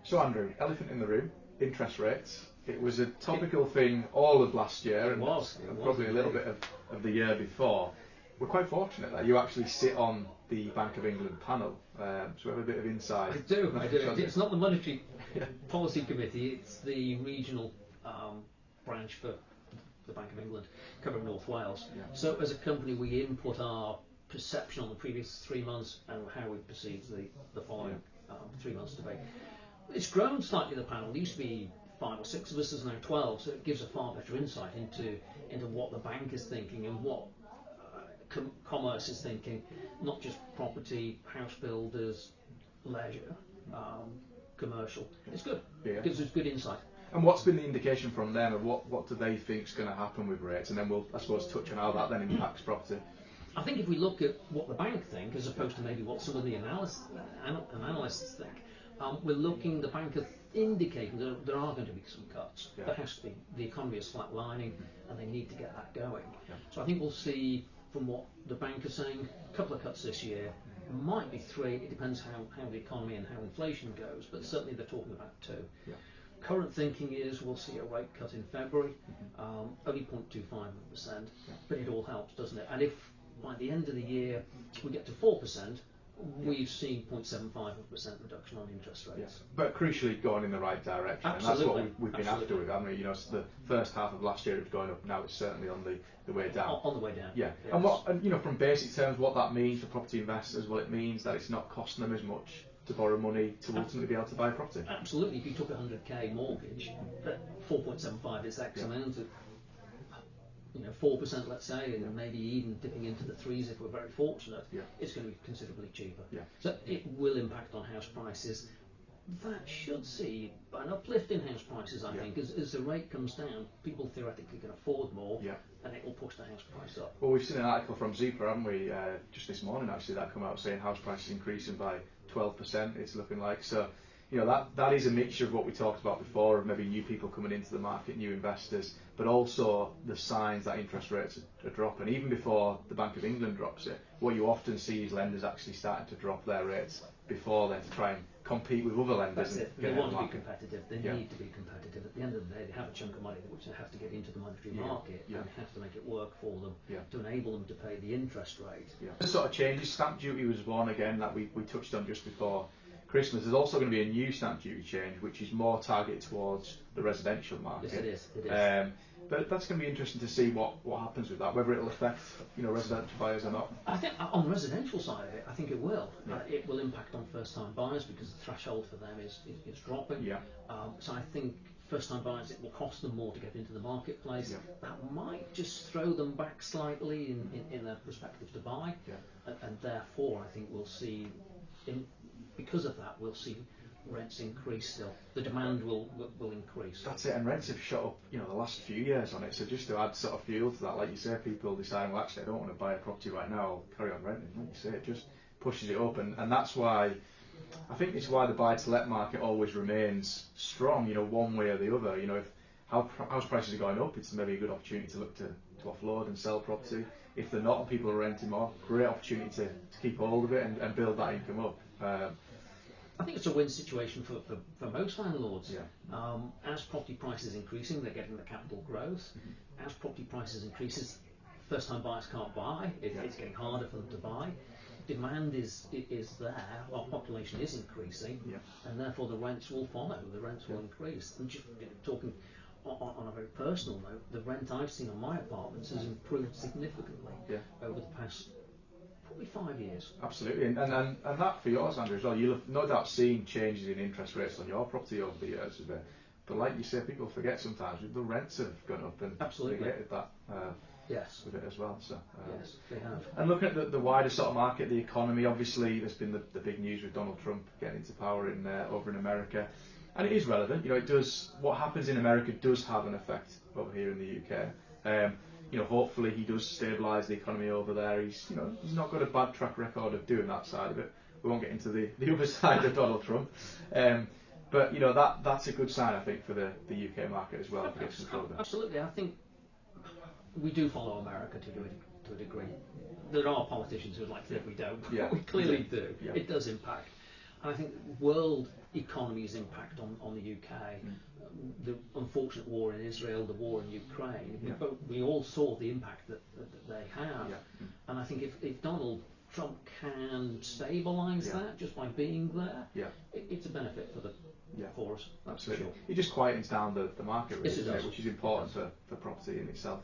So Andrew, elephant in the room, interest rates. It was a topical thing all of last year and probably a little bit of the year before. We're quite fortunate that you actually sit on the Bank of England panel, so we have a bit of insight. I do. It's not the Monetary Policy Committee, it's the regional branch for the Bank of England, covering North Wales. Yeah. So as a company, we input our perception on the previous 3 months and how we perceive the following 3 months to be. It's grown slightly, the panel. It used to be 5 or 6 of us, there's now 12, so it gives a far better insight into what the bank is thinking and what commerce is thinking, not just property, house builders, leisure, commercial. It's good. Yeah. It gives us good insight. And what's been the indication from them of what do they think is going to happen with rates? And then we'll, I suppose, touch on how that then impacts property. I think if we look at what the bank think, as opposed to maybe what some of the analysts think, the bank are indicating that there are going to be some cuts. Yeah. There has to be. The economy is flatlining, and they need to get that going. Yeah. So I think we'll see, from what the bank are saying, a couple of cuts this year. Might be 3. It depends how the economy and how inflation goes, but certainly they're talking about 2. Yeah. Current thinking is we'll see a rate cut in February, only 0.25%, but it all helps, doesn't it? And if by the end of the year we get to 4%, we've seen 0.75% reduction on interest rates. Yes. But crucially going in the right direction. Absolutely. And that's what we've been after with it. I mean, the first half of last year it was going up, now it's certainly on the way down. On the way down. Yeah. Yes. And from basic terms, what that means for property investors, well, it means that it's not costing them as much to borrow money to ultimately be able to buy a property. Absolutely. If you took a 100k mortgage, at 4.75 is X amount of 4%, let's say, and maybe even dipping into the 3s if we're very fortunate, it's going to be considerably cheaper. Yeah. So it will impact on house prices. That should see an uplift in house prices, I think. As the rate comes down, people theoretically can afford more, and it will push the house price up. Well, we've seen an article from Zupa, haven't we, just this morning actually, that come out saying house prices increasing by 12%, it's looking like. So, that is a mixture of what we talked about before, of maybe new people coming into the market, new investors, but also the signs that interest rates are dropping. Even before the Bank of England drops it, what you often see is lenders actually starting to drop their rates before then to try and compete with other lenders. That's it. They want to be competitive. They need to be competitive. At the end of the day, they have a chunk of money which they have to get into the monetary market and have to make it work for them to enable them to pay the interest rate. Yeah. The sort of changes, stamp duty was one again that we touched on just before Christmas. There's also going to be a new stamp duty change which is more targeted towards the residential market. Yes, it is. It is. But that's going to be interesting to see what happens with that, whether it'll affect residential buyers or not. I think on the residential side of it, I think it will. It will impact on first-time buyers because the threshold for them is dropping. Yeah. So I think first-time buyers, it will cost them more to get into the marketplace. Yeah. That might just throw them back slightly in their perspective to buy, and therefore I think we'll see, because of that, we'll see rents increase still. The demand will increase. That's it, and rents have shot up, the last few years on it. So just to add sort of fuel to that, like you say, people deciding, well, actually, I don't want to buy a property right now. I'll carry on renting. Like you say, it just pushes it up, and that's why I think it's why the buy-to-let market always remains strong. One way or the other. If house prices are going up, it's maybe a good opportunity to look to offload and sell property. If they're not, and people are renting more, great opportunity to keep hold of it and build that income up. I think it's a win situation for most landlords. Yeah. As property prices increasing, they're getting the capital growth. As property prices increases, first-time buyers can't buy. It's getting harder for them to buy. Demand is there. Our population is increasing, and therefore the rents will follow. The rents will increase. And just talking on a very personal note, the rent I've seen on my apartments has improved significantly over the past probably 5 years. Absolutely, and that for yours, Andrew, as well. You'll have no doubt seen changes in interest rates on your property over the years, but like you say, people forget sometimes the rents have gone up and negated that with it as well. So yes, they have. And looking at the wider sort of market, the economy, obviously there's been the big news with Donald Trump getting into power over in America, and it is relevant. It does, what happens in America does have an effect over here in the UK. Hopefully he does stabilise the economy over there. He's not got a bad track record of doing that side of it. We won't get into the other side of Donald Trump. But that's a good sign, I think, for the UK market as well. Absolutely, I think we do follow America to a degree. There are politicians who would like to think we don't. We clearly do. It does impact. I think world economy's impact on the UK, the unfortunate war in Israel, the war in Ukraine, we all saw the impact that they have. And I think if Donald Trump can stabilise that just by being there, it's a benefit for us. Absolutely. Sure. It just quietens down the market, really, isn't it? Which is important for property in itself.